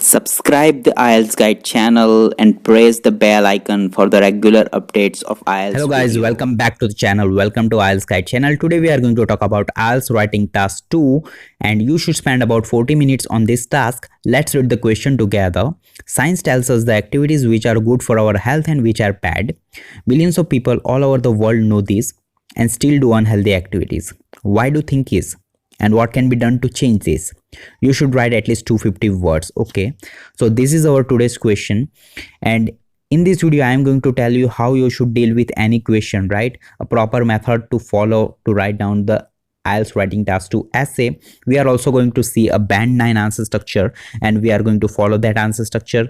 Subscribe the IELTS Guide channel and press the bell icon for the regular updates of IELTS Hello guys, video. welcome back to the channel. Welcome to IELTS Guide channel. Today we are going to talk about IELTS writing task 2 and you should spend about 40 minutes on this task. Let's read the question together. Science tells us the activities which are good for our health and which are bad. Millions of people all over the world know this and still do unhealthy activities. Why do you think is? And what can be done to change this? You should write at least 250 words. Okay, so this is our today's question, and in this video I am going to tell you how you should deal with any question, right? A proper method to follow to write down the IELTS writing task 2 essay. We are also going to see a band 9 answer structure and we are going to follow that answer structure,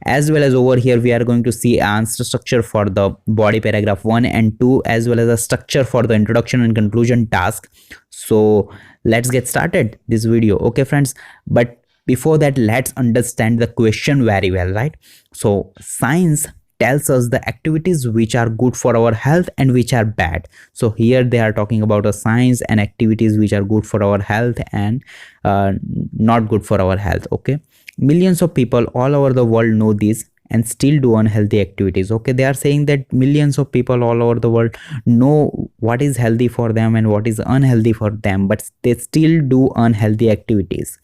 as well as over here we are going to see answer structure for the body paragraph 1 and 2, as well as a structure for the introduction and conclusion task. So let's get started this video. Okay friends, but before that let's understand the question very well, right? So science tells us the activities which are good for our health and which are bad. So here they are talking about a science and activities which are good for our health and not good for our health. Okay, millions of people all over the world know this and still do unhealthy activities. Okay, they are saying that millions of people all over the world know what is healthy for them and what is unhealthy for them, but they still do unhealthy activities.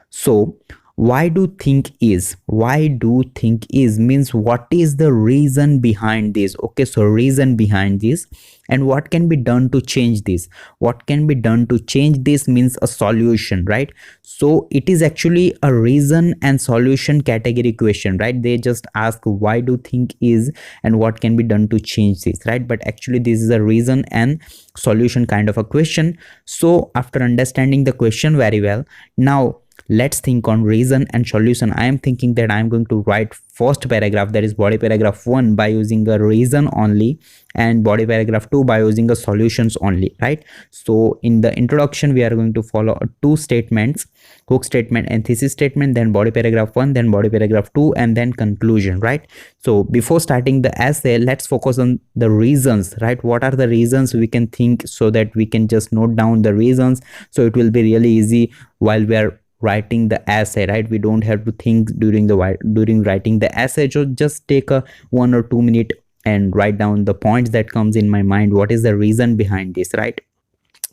So why do think is means what is the reason behind this? Okay, so reason behind this and what can be done to change this. What can be done to change this means a solution, right? So it is actually a reason and solution category question, right? They just ask why do think is and what can be done to change this, right? But actually this is a reason and solution kind of a question. So after understanding the question very well, now let's think on reason and solution. I am thinking that I am going to write first paragraph, that is body paragraph 1, by using a reason only, and body paragraph 2 by using a solutions only, right? So in the introduction we are going to follow two statements, hook statement and thesis statement, then body paragraph 1, then body paragraph 2, and then conclusion, right? So before starting the essay, let's focus on the reasons, right? What are the reasons we can think, so that we can just note down the reasons, so it will be really easy while we are writing the essay, right? We don't have to think during writing the essay. So just take a 1 or 2 minute and write down the points that comes in my mind. What is the reason behind this, right?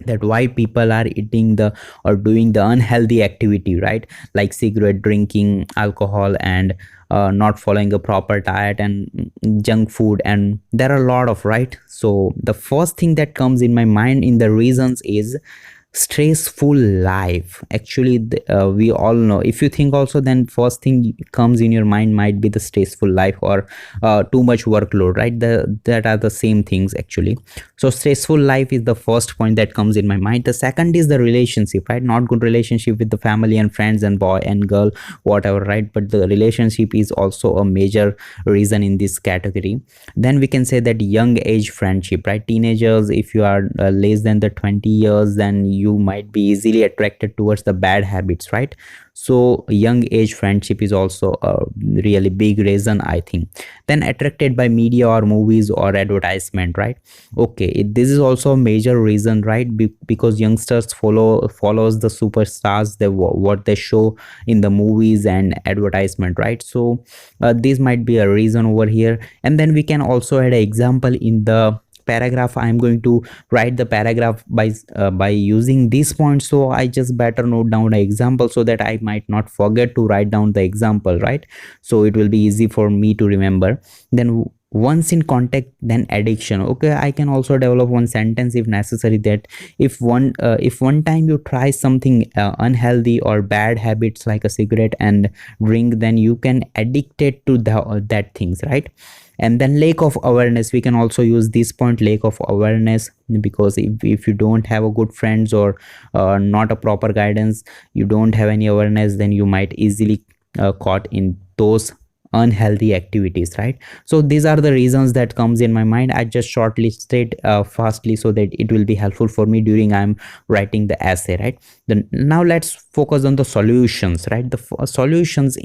That why people are eating the or doing the unhealthy activity, right? Like cigarette drinking, alcohol, and not following a proper diet and junk food, and there are a lot of, right? So the first thing that comes in my mind in the reasons is stressful life. Actually we all know, if you think also, then first thing comes in your mind might be the stressful life or too much workload, right? That are the same things actually. So stressful life is the first point that comes in my mind. The second is the relationship, right? Not good relationship with the family and friends and boy and girl, whatever, right? But the relationship is also a major reason in this category. Then we can say that young age friendship, right? Teenagers, if you are less than the 20 years, then you might be easily attracted towards the bad habits, right? So young age friendship is also a really big reason, I think. Then attracted by media or movies or advertisement, right? Okay, this is also a major reason, right? Because youngsters follows the superstars, what they show in the movies and advertisement, right? So this might be a reason over here. And then we can also add an example in the paragraph. I'm going to write the paragraph by using this point, so I just better note down an example so that I might not forget to write down the example, right? So it will be easy for me to remember. Then once in contact, then addiction. Okay, I can also develop one sentence if necessary, that if one time you try something unhealthy or bad habits like a cigarette and drink, then you can addict it to that things, right? And then lack of awareness, we can also use this point, lack of awareness, because if you don't have a good friends or not a proper guidance, you don't have any awareness, then you might easily caught in those unhealthy activities, right? So these are the reasons that comes in my mind. I just shortly state fastly so that it will be helpful for me during I'm writing the essay, right? Then now let's focus on the solutions, right? The solutions,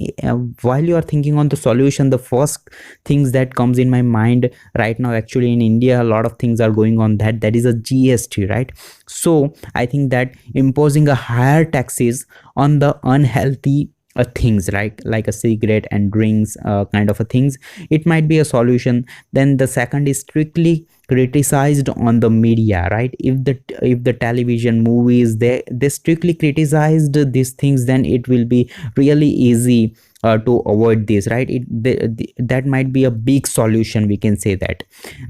while you are thinking on the solution, the first things that comes in my mind right now, actually in India a lot of things are going on, that is a GST, right? So I think that imposing a higher taxes on the unhealthy things, right, like a cigarette and drinks, kind of a things, it might be a solution. Then the second is strictly criticized on the media, right? If the television movies, they strictly criticized these things, then it will be really easy to avoid this, right? That might be a big solution, we can say that.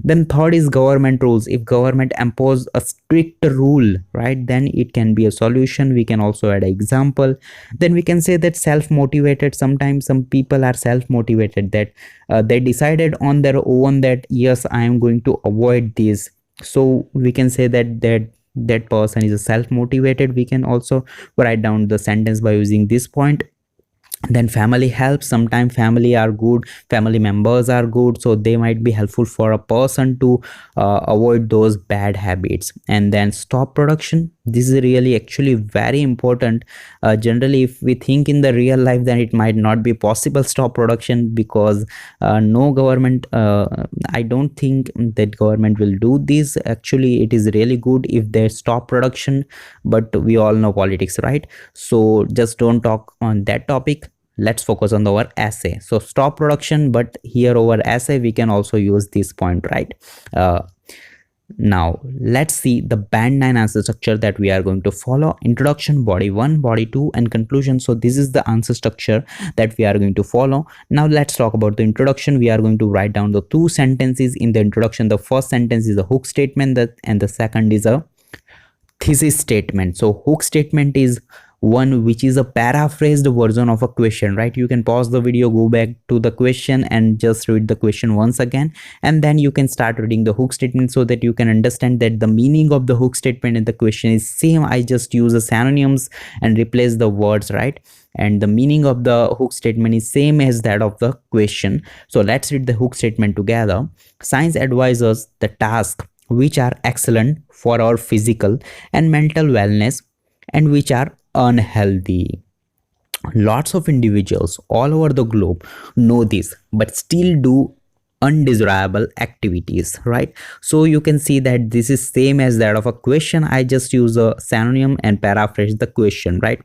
Then third is government rules. If government impose a strict rule, right, then it can be a solution. We can also add an example. Then we can say that self motivated. Sometimes some people are self motivated, that they decided on their own that yes, I am going to avoid this. So we can say that person is a self motivated. We can also write down the sentence by using this point. Then family helps. Sometimes family are good, family members are good, so they might be helpful for a person to avoid those bad habits. And then stop production. This is really actually very important. Generally, if we think in the real life, then it might not be possible stop production, because no government, I don't think that government will do this. Actually, it is really good if they stop production, but we all know politics, right? So just don't talk on that topic. Let's focus on our essay. So stop production, but here over essay we can also use this point, right? Now let's see the band 9 answer structure that we are going to follow. Introduction, body 1, body 2, and conclusion. So this is the answer structure that we are going to follow. Now let's talk about the introduction. We are going to write down the two sentences in the introduction. The first sentence is a hook statement, and the second is a thesis statement. So hook statement is one which is a paraphrased version of a question, right? You can pause the video, go back to the question and just read the question once again, and then you can start reading the hook statement, so that you can understand that the meaning of the hook statement and the question is same. I just use the synonyms and replace the words, right? And the meaning of the hook statement is same as that of the question. So let's read the hook statement together. Science advises the task which are excellent for our physical and mental wellness and which are unhealthy. Lots of individuals all over the globe know this but still do undesirable activities, right? So you can see that this is same as that of a question. I just use a synonym and paraphrase the question, right?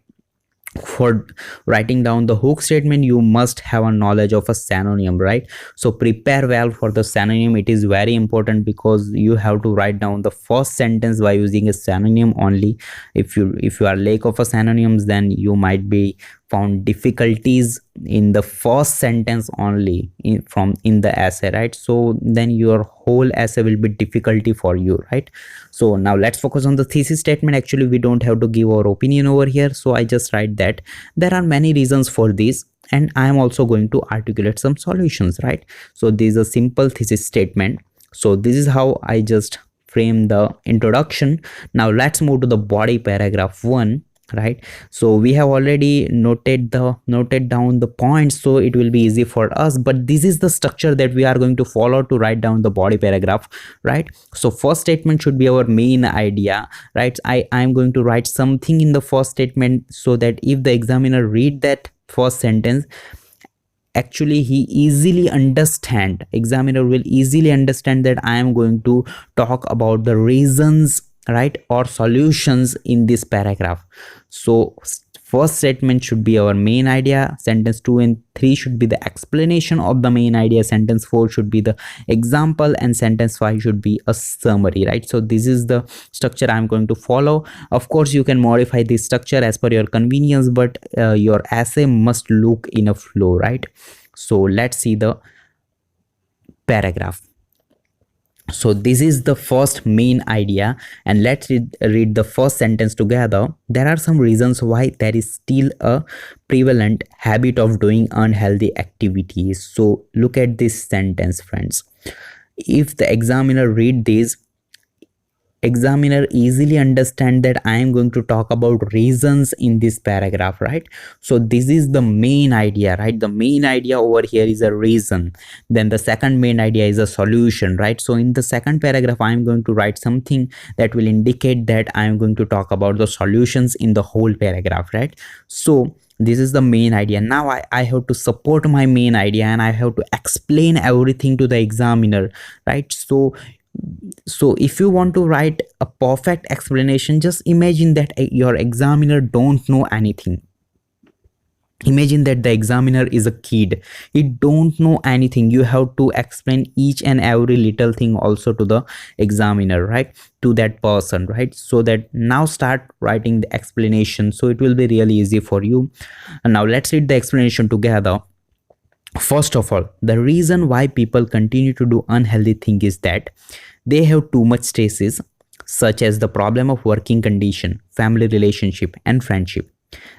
For writing down the hook statement, you must have a knowledge of a synonym, right? So prepare well for the synonym. It is very important because you have to write down the first sentence by using a synonym only. If you are lack of a synonyms, then you might be found difficulties in the first sentence only in the essay, right? So then your whole essay will be difficulty for you, right? So now let's focus on the thesis statement. Actually, we don't have to give our opinion over here, so I just write that there are many reasons for this, and I am also going to articulate some solutions, right? So this is a simple thesis statement. So this is how I just frame the introduction. Now let's move to the body, paragraph 1, right? So we have already noted down the points, so it will be easy for us, but this is the structure that we are going to follow to write down the body paragraph, right? So first statement should be our main idea, right? I am going to write something in the first statement, so that if the examiner read that first sentence, actually examiner will easily understand that I am going to talk about the reasons, right, or solutions in this paragraph. So first statement should be our main idea, sentence 2 and 3 should be the explanation of the main idea, sentence 4 should be the example, and sentence 5 should be a summary, right? So this is the structure I'm going to follow. Of course, you can modify this structure as per your convenience, but your essay must look in a flow, right? So let's see the paragraph. So this is the first main idea, and let's read the first sentence together. There are some reasons why there is still a prevalent habit of doing unhealthy activities. So look at this sentence, friends. If the examiner read this, examiner easily understand that I am going to talk about reasons in this paragraph, right? So this is the main idea, right? The main idea over here is a reason. Then the second main idea is a solution, right? So in the second paragraph, I am going to write something that will indicate that I am going to talk about the solutions in the whole paragraph, right? So this is the main idea. Now I have to support my main idea, and I have to explain everything to the examiner, right? So if you want to write a perfect explanation, just imagine that your examiner don't know anything. Imagine that the examiner is a kid. He don't know anything. You have to explain each and every little thing also to the examiner, right, to that person, right? So that now start writing the explanation, so it will be really easy for you. And now let's read the explanation together. First of all, the reason why people continue to do unhealthy thing is that they have too much stresses, such as the problem of working condition, family relationship, and friendship.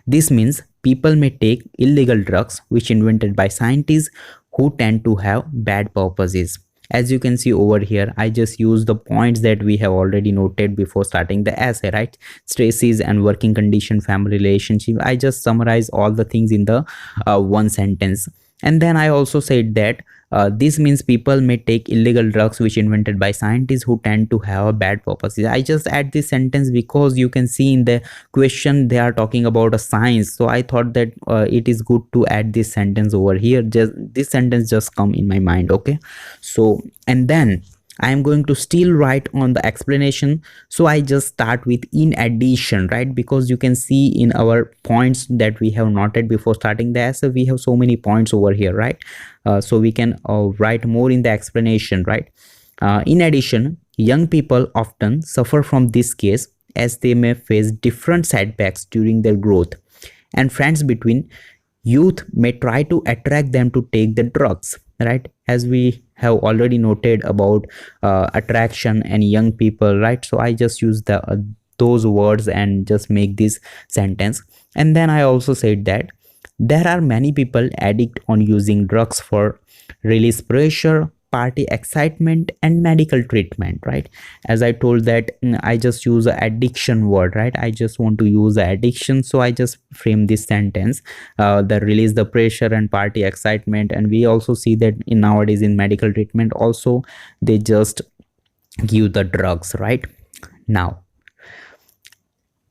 This means people may take illegal drugs which invented by scientists who tend to have bad purposes. As you can see over here, I just use the points that we have already noted before starting the essay, right? Stresses and working condition, family relationship. I just summarize all the things in the one sentence. And then I also said that this means people may take illegal drugs which invented by scientists who tend to have bad purposes. I just add this sentence because you can see in the question they are talking about a science, so I thought that it is good to add this sentence over here. Just this sentence just come in my mind. Okay, so and then I am going to still write on the explanation, so I just start with in addition, right? Because you can see in our points that we have noted before starting the essay, we have so many points over here, right? So we can write more in the explanation, right? In addition, young people often suffer from this case as they may face different setbacks during their growth, and friends between youth may try to attract them to take the drugs, right? As we have already noted about attraction and young people, right? So I just use the those words and just make this sentence. And then I also said that there are many people addict on using drugs for release pressure, party excitement, and medical treatment, right? As I told that I just use a addiction word, right? I just want to use a addiction, so I just frame this sentence, the release the pressure and party excitement. And we also see that in nowadays in medical treatment also they just give the drugs, right? Now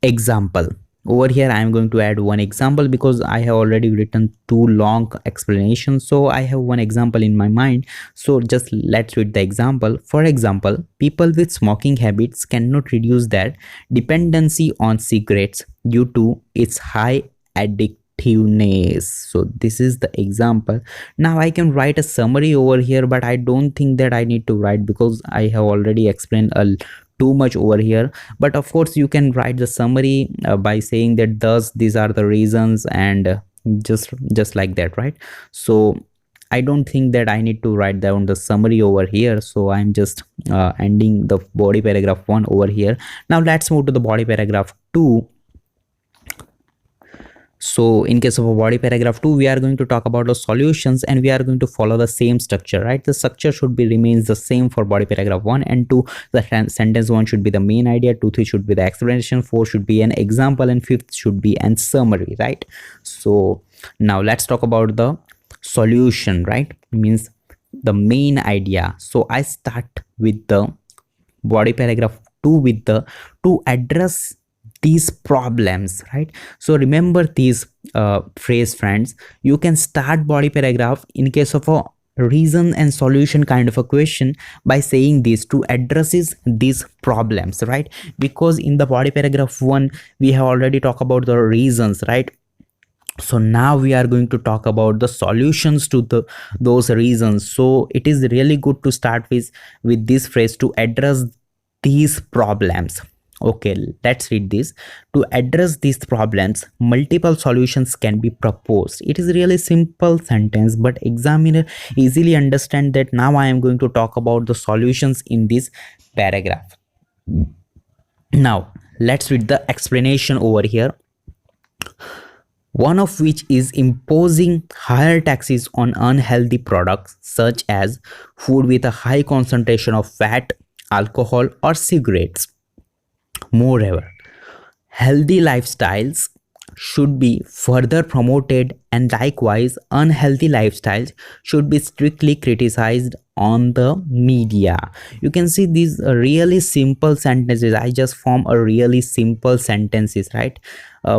example, over here I am going to add one example because I have already written two long explanations, so I have one example in my mind. So just let's read the example. For example, people with smoking habits cannot reduce their dependency on cigarettes due to its high addictiveness. So this is the example. Now I can write a summary over here, but I don't think that I need to write because I have already explained too much over here. But of course you can write the summary by saying that thus these are the reasons, and just like that, right? So I don't think that I need to write down the summary over here, so I'm just ending the body paragraph 1 over here. Now let's move to the body paragraph 2. So in case of a body paragraph 2, we are going to talk about the solutions, and we are going to follow the same structure, right? The structure should be remains the same for body paragraph 1 and 2. The sentence 1 should be the main idea, 2, 3 should be the explanation, 4 should be an example, and 5th should be an summary, right? So now let's talk about the solution, right? Means the main idea. So I start with the body paragraph 2 with the to address these problems, right? So remember these phrase, friends. You can start body paragraph in case of a reason and solution kind of a question by saying this to addresses these problems, right? Because in the body paragraph 1 we have already talked about the reasons, right? So now we are going to talk about the solutions to those reasons. So it is really good to start with this phrase to address these problems. Okay, let's read this. To address these problems, multiple solutions can be proposed. It is really simple sentence, but examiner easily understand that now I am going to talk about the solutions in this paragraph. Now let's read the explanation over here. One of which is imposing higher taxes on unhealthy products such as food with a high concentration of fat, alcohol, or cigarettes. Moreover, healthy lifestyles should be further promoted, and likewise unhealthy lifestyles should be strictly criticized on the media. You can see these really simple sentences. I just form a really simple sentences, right?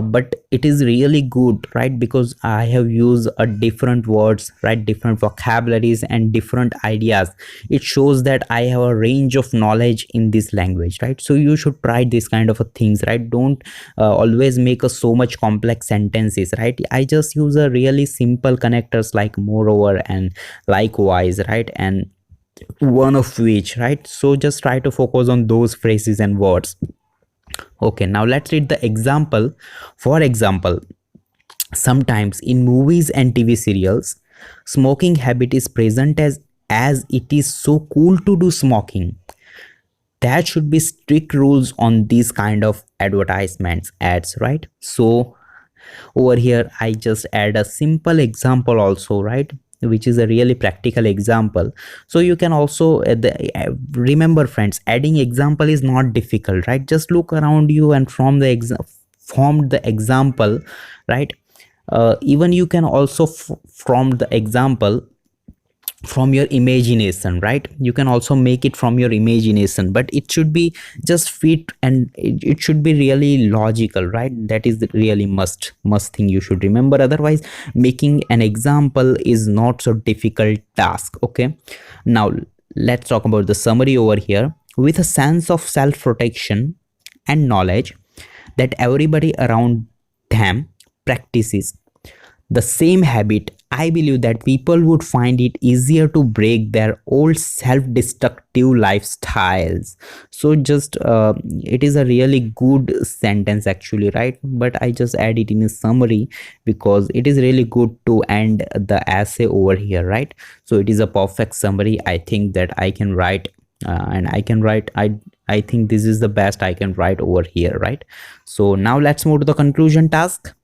but it is really good, right? Because I have used different words, right, different vocabularies and different ideas. It shows that I have a range of knowledge in this language, right? So you should try this kind of things, right? Don't always make a so much complex sentences, right? I just use a really simple connectors like moreover and likewise, right, and one of which, right? So just try to focus on those phrases and words. Okay, now let's read the example. For example, sometimes in movies and TV serials, smoking habit is present as it is so cool to do smoking. There should be strict rules on these kind of advertisements ads, right? So over here I just add a simple example also, right, which is a really practical example. So you can also remember friends, adding example is not difficult, right? Just look around you and from the form the example, right? Even you can also from the example from your imagination, right? You can also make it from your imagination, but it should be just fit and it should be really logical, right? That is the really must thing you should remember. Otherwise making an example is not so difficult task. Okay, now let's talk about the summary over here. With a sense of self protection and knowledge that everybody around them practices the same habit, I believe that people would find it easier to break their old self-destructive lifestyles. So just it is a really good sentence actually, right? But I just add it in a summary because it is really good to end the essay over here, right? So it is a perfect summary. I think that I can write and I can write, I think this is the best I can write over here, right? So now let's move to the conclusion task.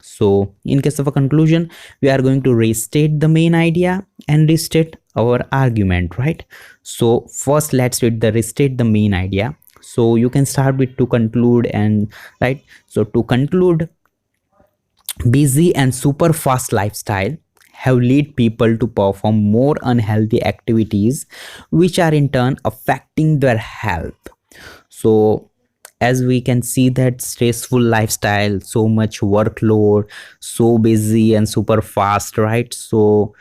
So in case of a conclusion, we are going to restate the main idea and restate our argument, right? So first let's read the restate the main idea. So you can start with to conclude and right. So to conclude, busy and super fast lifestyle have led people to perform more unhealthy activities, which are in turn affecting their health. So as we can see that stressful lifestyle, so much workload, so busy and super fast, right? So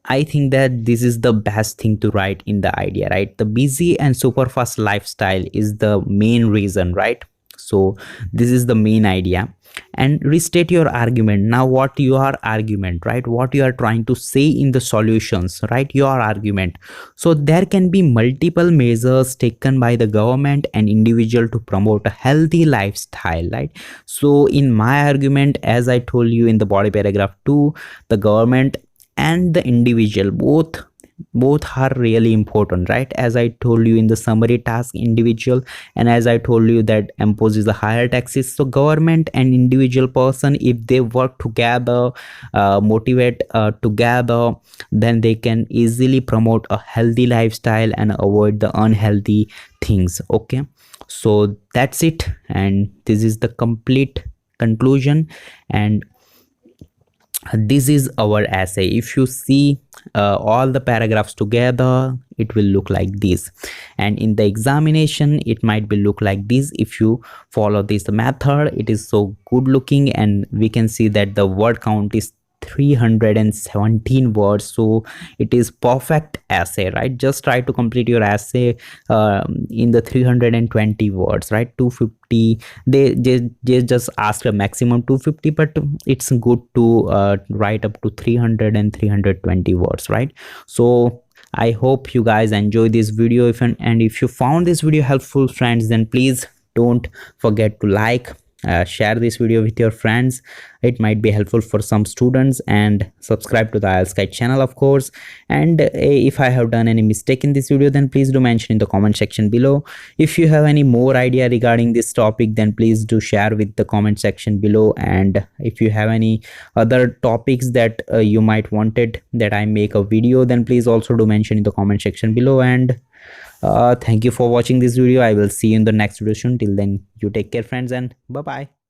I think that this is the best thing to write in the idea, right? The busy and super fast lifestyle is the main reason, right? So this is the main idea. And restate your argument. Now what your argument, right? What you are trying to say in the solutions, right? Your argument. So there can be multiple measures taken by the government and individual to promote a healthy lifestyle, right? So in my argument, as I told you in the body paragraph 2, the government and the individual both are really important, right? As I told you in the summary task, individual, and as I told you that imposes the higher taxes. So government and individual person, if they work together, motivate together, then they can easily promote a healthy lifestyle and avoid the unhealthy things. Okay, so that's it, and this is the complete conclusion, and this is our essay. If you see all the paragraphs together, it will look like this, and in the examination it might be look like this. If you follow this method, it is so good looking, and we can see that the word count is 317 words. So it is perfect essay, right? Just try to complete your essay in the 320 words, right? 250, they just ask a maximum 250, but it's good to write up to 300 and 320 words, right? So I hope you guys enjoy this video. And if you found this video helpful, friends, then please don't forget to like, share this video with your friends. It might be helpful for some students, and subscribe to the IELTS Guide channel, of course. And if I have done any mistake in this video, then please do mention in the comment section below. If you have any more idea regarding this topic, then please do share with the comment section below. And if you have any other topics that you might wanted that I make a video, then please also do mention in the comment section below. And thank you for watching this video. I will see you in the next video soon. Till then, you take care, friends, and bye bye.